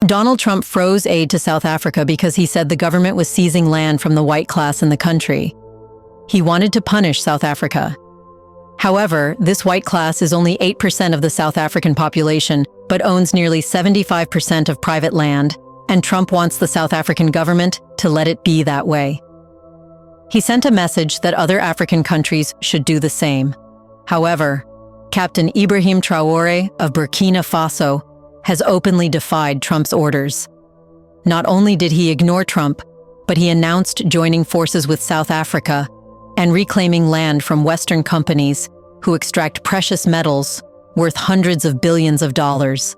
Donald Trump froze aid to South Africa because he said the government was seizing land from the white class in the country. He wanted to punish South Africa. However, this white class is only 8% of the South African population, but owns nearly 75% of private land, and Trump wants the South African government to let it be that way. He sent a message that other African countries should do the same. However, Captain Ibrahim Traore of Burkina Faso has openly defied Trump's orders. Not only did he ignore Trump, but he announced joining forces with South Africa and reclaiming land from Western companies who extract precious metals worth hundreds of billions of dollars.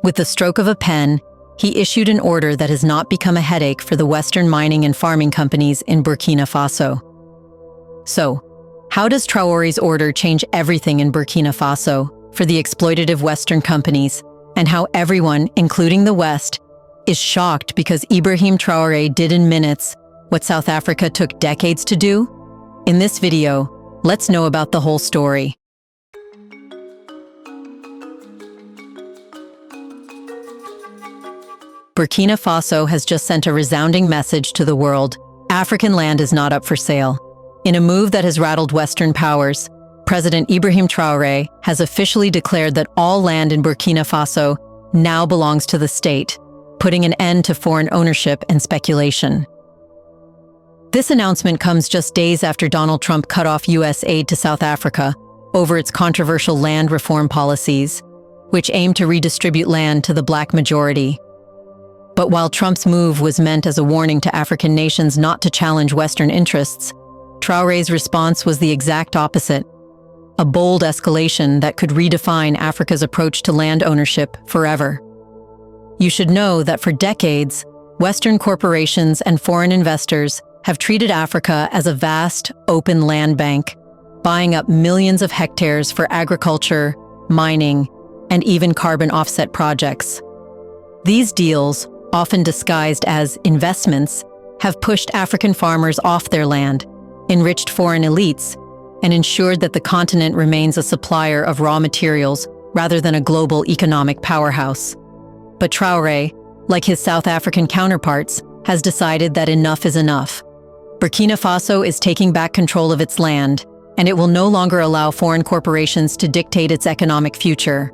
With the stroke of a pen, he issued an order that has not become a headache for the Western mining and farming companies in Burkina Faso. So, how does Traore's order change everything in Burkina Faso for the exploitative Western companies, and how everyone, including the West, is shocked because Ibrahim Traore did in minutes what South Africa took decades to do? In this video, let's know about the whole story. Burkina Faso has just sent a resounding message to the world: African land is not up for sale. In a move that has rattled Western powers, President Ibrahim Traore has officially declared that all land in Burkina Faso now belongs to the state, putting an end to foreign ownership and speculation. This announcement comes just days after Donald Trump cut off U.S. aid to South Africa over its controversial land reform policies, which aim to redistribute land to the black majority. But while Trump's move was meant as a warning to African nations not to challenge Western interests, Traore's response was the exact opposite: a bold escalation that could redefine Africa's approach to land ownership forever. You should know that for decades, Western corporations and foreign investors have treated Africa as a vast, open land bank, buying up millions of hectares for agriculture, mining, and even carbon offset projects. These deals, often disguised as investments, have pushed African farmers off their land, enriched foreign elites, and ensured that the continent remains a supplier of raw materials rather than a global economic powerhouse. But Traore, like his South African counterparts, has decided that enough is enough. Burkina Faso is taking back control of its land, and it will no longer allow foreign corporations to dictate its economic future.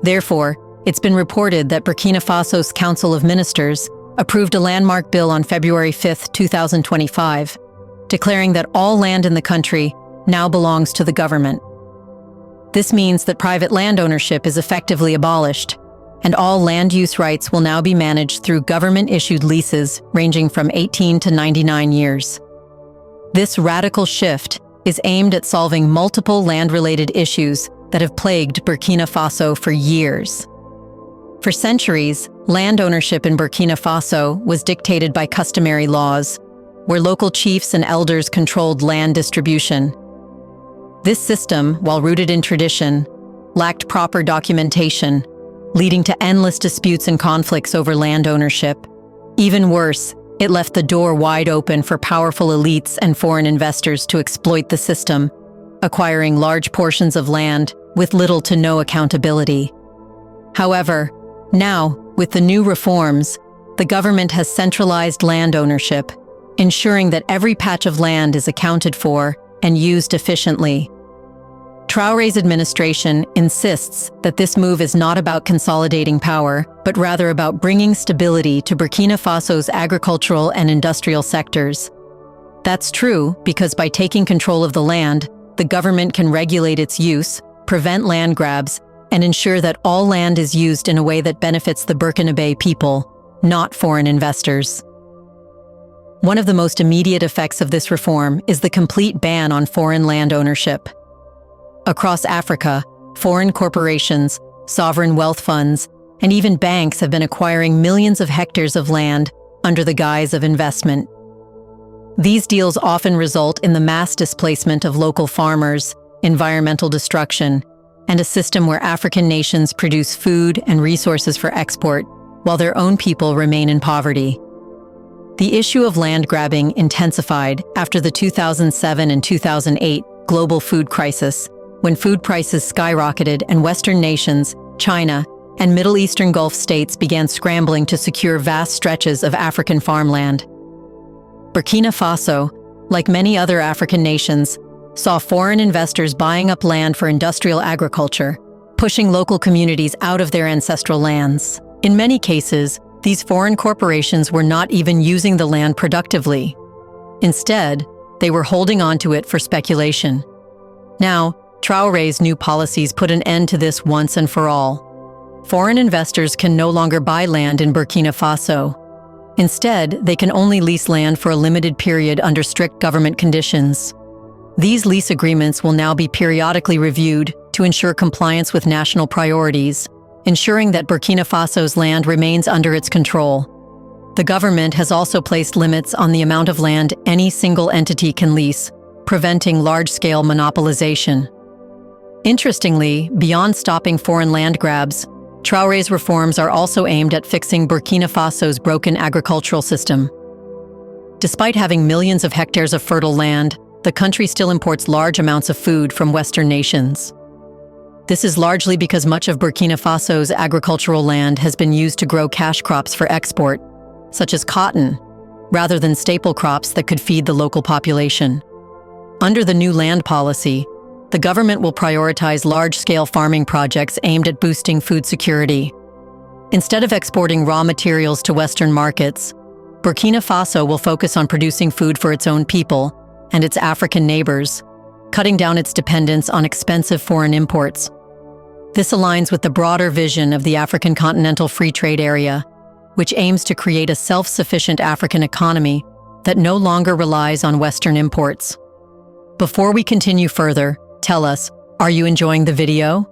Therefore, it's been reported that Burkina Faso's Council of Ministers approved a landmark bill on February 5, 2025, declaring that all land in the country now belongs to the government. This means that private land ownership is effectively abolished, and all land use rights will now be managed through government-issued leases ranging from 18 to 99 years. This radical shift is aimed at solving multiple land-related issues that have plagued Burkina Faso for years. For centuries, land ownership in Burkina Faso was dictated by customary laws, where local chiefs and elders controlled land distribution. This system, while rooted in tradition, lacked proper documentation, leading to endless disputes and conflicts over land ownership. Even worse, it left the door wide open for powerful elites and foreign investors to exploit the system, acquiring large portions of land with little to no accountability. However, now, with the new reforms, the government has centralized land ownership, ensuring that every patch of land is accounted for and used efficiently. Traore's administration insists that this move is not about consolidating power, but rather about bringing stability to Burkina Faso's agricultural and industrial sectors. That's true because by taking control of the land, the government can regulate its use, prevent land grabs, and ensure that all land is used in a way that benefits the Burkinabe people, not foreign investors. One of the most immediate effects of this reform is the complete ban on foreign land ownership. Across Africa, foreign corporations, sovereign wealth funds, and even banks have been acquiring millions of hectares of land under the guise of investment. These deals often result in the mass displacement of local farmers, environmental destruction, and a system where African nations produce food and resources for export while their own people remain in poverty. The issue of land grabbing intensified after the 2007 and 2008 global food crisis, when food prices skyrocketed and Western nations, China, and Middle Eastern Gulf states began scrambling to secure vast stretches of African farmland. Burkina Faso, like many other African nations, saw foreign investors buying up land for industrial agriculture, pushing local communities out of their ancestral lands. In many cases, these foreign corporations were not even using the land productively. Instead, they were holding on to it for speculation. Now, Traore's new policies put an end to this once and for all. Foreign investors can no longer buy land in Burkina Faso. Instead, they can only lease land for a limited period under strict government conditions. These lease agreements will now be periodically reviewed to ensure compliance with national priorities, ensuring that Burkina Faso's land remains under its control. The government has also placed limits on the amount of land any single entity can lease, preventing large-scale monopolization. Interestingly, beyond stopping foreign land grabs, Traore's reforms are also aimed at fixing Burkina Faso's broken agricultural system. Despite having millions of hectares of fertile land, the country still imports large amounts of food from Western nations. This is largely because much of Burkina Faso's agricultural land has been used to grow cash crops for export, such as cotton, rather than staple crops that could feed the local population. Under the new land policy, the government will prioritize large-scale farming projects aimed at boosting food security. Instead of exporting raw materials to Western markets, Burkina Faso will focus on producing food for its own people and its African neighbors, cutting down its dependence on expensive foreign imports. This aligns with the broader vision of the African Continental Free Trade Area, which aims to create a self-sufficient African economy that no longer relies on Western imports. Before we continue further, tell us, are you enjoying the video?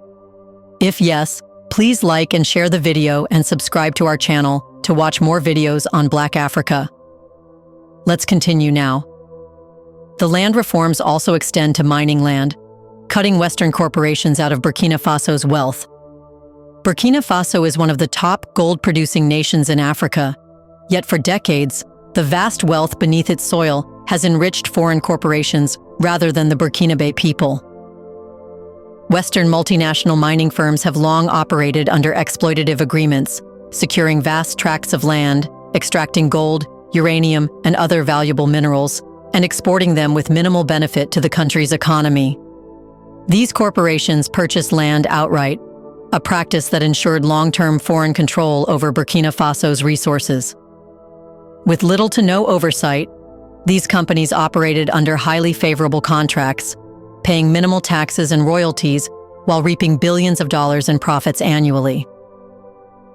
If yes, please like and share the video and subscribe to our channel to watch more videos on Black Africa. Let's continue now. The land reforms also extend to mining land, cutting Western corporations out of Burkina Faso's wealth. Burkina Faso is one of the top gold-producing nations in Africa, yet for decades, the vast wealth beneath its soil has enriched foreign corporations rather than the Burkinabe people. Western multinational mining firms have long operated under exploitative agreements, securing vast tracts of land, extracting gold, uranium, and other valuable minerals, and exporting them with minimal benefit to the country's economy. These corporations purchased land outright, a practice that ensured long-term foreign control over Burkina Faso's resources. With little to no oversight, these companies operated under highly favorable contracts, paying minimal taxes and royalties while reaping billions of dollars in profits annually.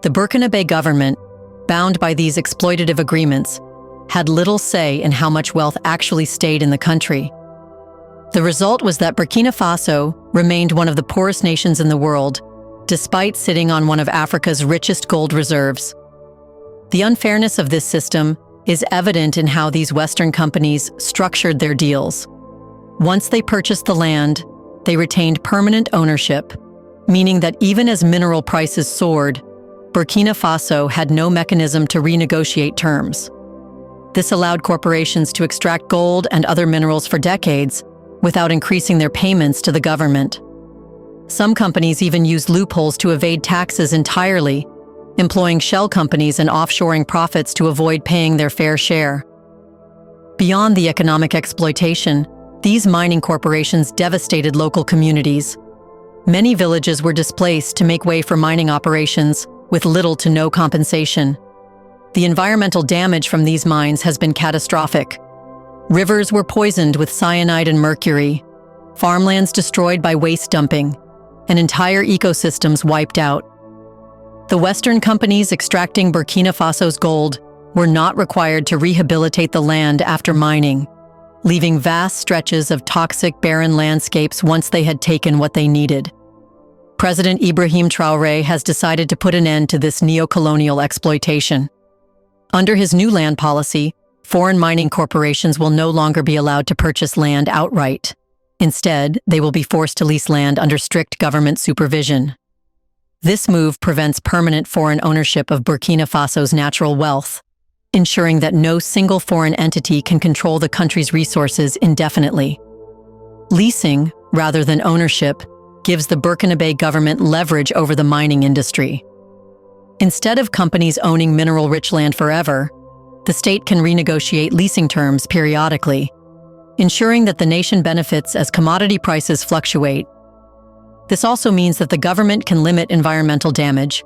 The Burkinabe government, bound by these exploitative agreements, had little say in how much wealth actually stayed in the country. The result was that Burkina Faso remained one of the poorest nations in the world, despite sitting on one of Africa's richest gold reserves. The unfairness of this system is evident in how these Western companies structured their deals. Once they purchased the land, they retained permanent ownership, meaning that even as mineral prices soared, Burkina Faso had no mechanism to renegotiate terms. This allowed corporations to extract gold and other minerals for decades without increasing their payments to the government. Some companies even used loopholes to evade taxes entirely, employing shell companies and offshoring profits to avoid paying their fair share. Beyond the economic exploitation, these mining corporations devastated local communities. Many villages were displaced to make way for mining operations with little to no compensation. The environmental damage from these mines has been catastrophic. Rivers were poisoned with cyanide and mercury, farmlands destroyed by waste dumping, and entire ecosystems wiped out. The Western companies extracting Burkina Faso's gold were not required to rehabilitate the land after mining, leaving vast stretches of toxic, barren landscapes once they had taken what they needed. President Ibrahim Traore has decided to put an end to this neo-colonial exploitation. Under his new land policy, foreign mining corporations will no longer be allowed to purchase land outright. Instead, they will be forced to lease land under strict government supervision. This move prevents permanent foreign ownership of Burkina Faso's natural wealth, ensuring that no single foreign entity can control the country's resources indefinitely. Leasing, rather than ownership, gives the Burkinabe government leverage over the mining industry. Instead of companies owning mineral-rich land forever, the state can renegotiate leasing terms periodically, ensuring that the nation benefits as commodity prices fluctuate. This also means that the government can limit environmental damage,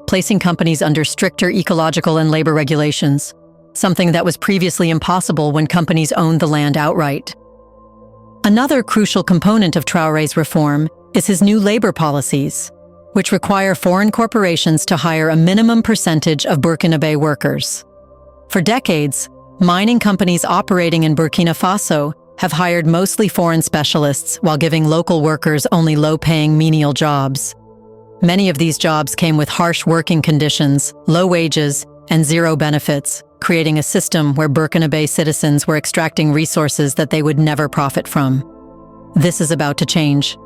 placing companies under stricter ecological and labor regulations, something that was previously impossible when companies owned the land outright. Another crucial component of Traore's reform is his new labor policies, which require foreign corporations to hire a minimum percentage of Burkinabe workers. For decades, mining companies operating in Burkina Faso have hired mostly foreign specialists while giving local workers only low-paying menial jobs. Many of these jobs came with harsh working conditions, low wages, and zero benefits, creating a system where Burkinabe citizens were extracting resources that they would never profit from. This is about to change.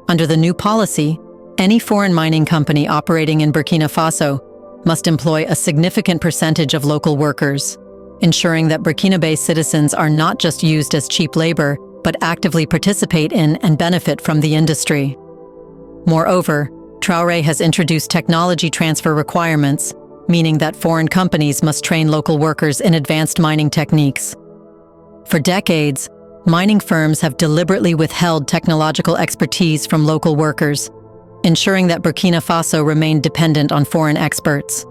Under the new policy, any foreign mining company operating in Burkina Faso must employ a significant percentage of local workers, ensuring that Burkinabe citizens are not just used as cheap labor, but actively participate in and benefit from the industry. Moreover, Traore has introduced technology transfer requirements, meaning that foreign companies must train local workers in advanced mining techniques. For decades, mining firms have deliberately withheld technological expertise from local workers, ensuring that Burkina Faso remained dependent on foreign experts.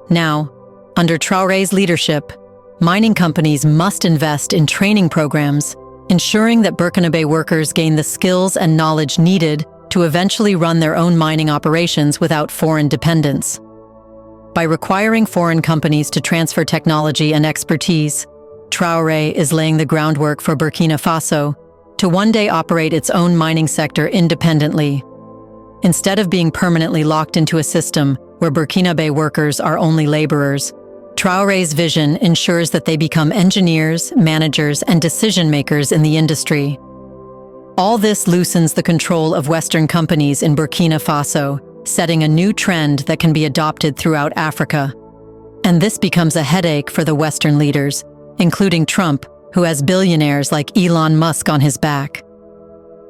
Now, under Traore's leadership, mining companies must invest in training programs, ensuring that Burkinabe workers gain the skills and knowledge needed to eventually run their own mining operations without foreign dependence. By requiring foreign companies to transfer technology and expertise, Traore is laying the groundwork for Burkina Faso to one day operate its own mining sector independently. Instead of being permanently locked into a system where Burkinabe workers are only laborers, Traore's vision ensures that they become engineers, managers, and decision-makers in the industry. All this loosens the control of Western companies in Burkina Faso, setting a new trend that can be adopted throughout Africa. And this becomes a headache for the Western leaders, including Trump, who has billionaires like Elon Musk on his back.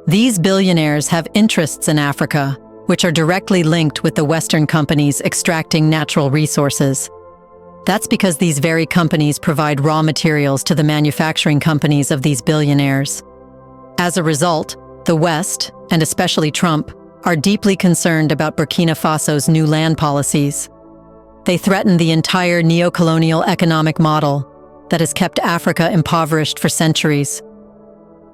These billionaires have interests in Africa, which are directly linked with the Western companies extracting natural resources. That's because these very companies provide raw materials to the manufacturing companies of these billionaires. As a result, the West, and especially Trump, are deeply concerned about Burkina Faso's new land policies. They threaten the entire neo-colonial economic model that has kept Africa impoverished for centuries.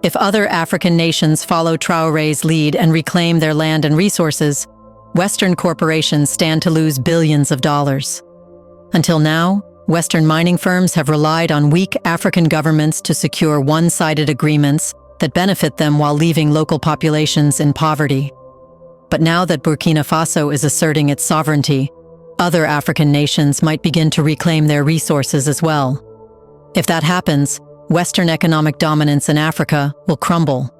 If other African nations follow Traore's lead and reclaim their land and resources, Western corporations stand to lose billions of dollars. Until now, Western mining firms have relied on weak African governments to secure one-sided agreements that benefit them while leaving local populations in poverty. But now that Burkina Faso is asserting its sovereignty, other African nations might begin to reclaim their resources as well. If that happens, Western economic dominance in Africa will crumble.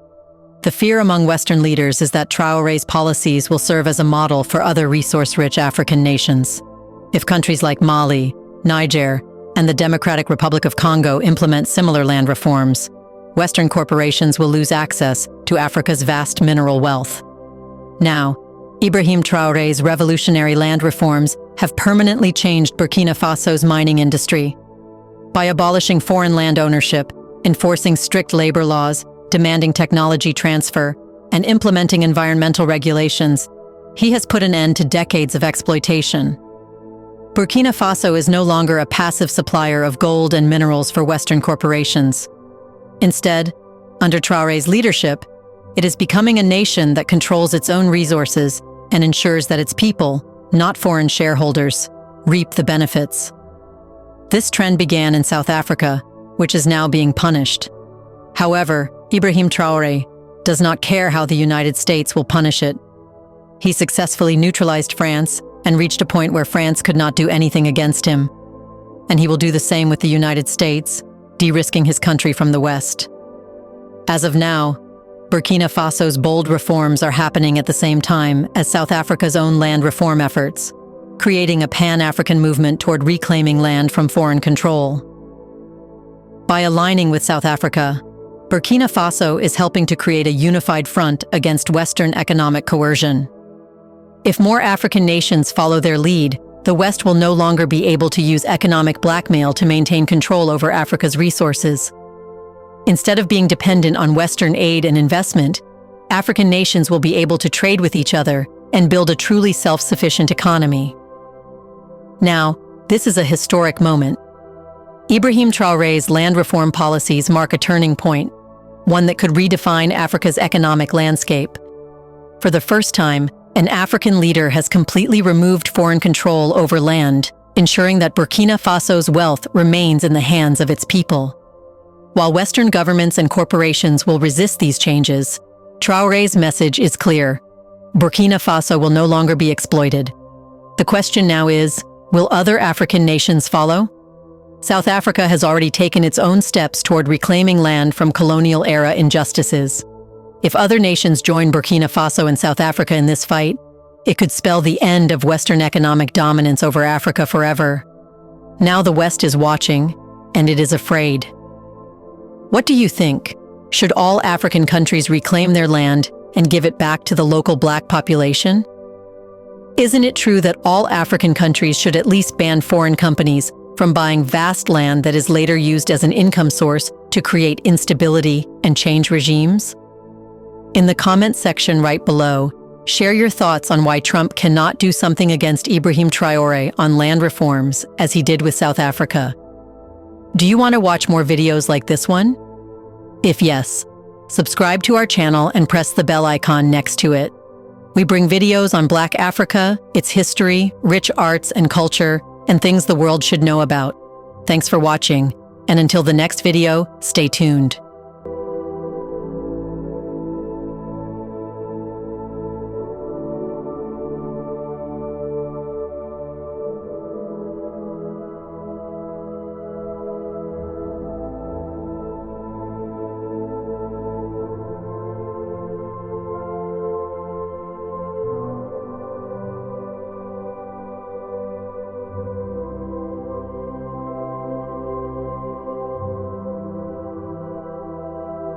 The fear among Western leaders is that Traore's policies will serve as a model for other resource-rich African nations. If countries like Mali, Niger, and the Democratic Republic of Congo implement similar land reforms, Western corporations will lose access to Africa's vast mineral wealth. Now, Ibrahim Traore's revolutionary land reforms have permanently changed Burkina Faso's mining industry. By abolishing foreign land ownership, enforcing strict labor laws, demanding technology transfer, and implementing environmental regulations, he has put an end to decades of exploitation. Burkina Faso is no longer a passive supplier of gold and minerals for Western corporations. Instead, under Traore's leadership, it is becoming a nation that controls its own resources and ensures that its people, not foreign shareholders, reap the benefits. This trend began in South Africa, which is now being punished. However, Ibrahim Traore does not care how the United States will punish it. He successfully neutralized France and reached a point where France could not do anything against him. And he will do the same with the United States, de-risking his country from the West. As of now, Burkina Faso's bold reforms are happening at the same time as South Africa's own land reform efforts, creating a pan-African movement toward reclaiming land from foreign control. By aligning with South Africa, Burkina Faso is helping to create a unified front against Western economic coercion. If more African nations follow their lead, the West will no longer be able to use economic blackmail to maintain control over Africa's resources. Instead of being dependent on Western aid and investment, African nations will be able to trade with each other and build a truly self-sufficient economy. Now, this is a historic moment. Ibrahim Traore's land reform policies mark a turning point, one that could redefine Africa's economic landscape. For the first time, an African leader has completely removed foreign control over land, ensuring that Burkina Faso's wealth remains in the hands of its people. While Western governments and corporations will resist these changes, Traore's message is clear: Burkina Faso will no longer be exploited. The question now is, will other African nations follow? South Africa has already taken its own steps toward reclaiming land from colonial-era injustices. If other nations join Burkina Faso and South Africa in this fight, it could spell the end of Western economic dominance over Africa forever. Now the West is watching, and it is afraid. What do you think? Should all African countries reclaim their land and give it back to the local Black population? Isn't it true that all African countries should at least ban foreign companies from buying vast land that is later used as an income source to create instability and change regimes? In the comment section right below, share your thoughts on why Trump cannot do something against Ibrahim Traore on land reforms as he did with South Africa. Do you want to watch more videos like this one? If yes, subscribe to our channel and press the bell icon next to it. We bring videos on Black Africa, its history, rich arts and culture, and things the world should know about. Thanks for watching, and until the next video, stay tuned.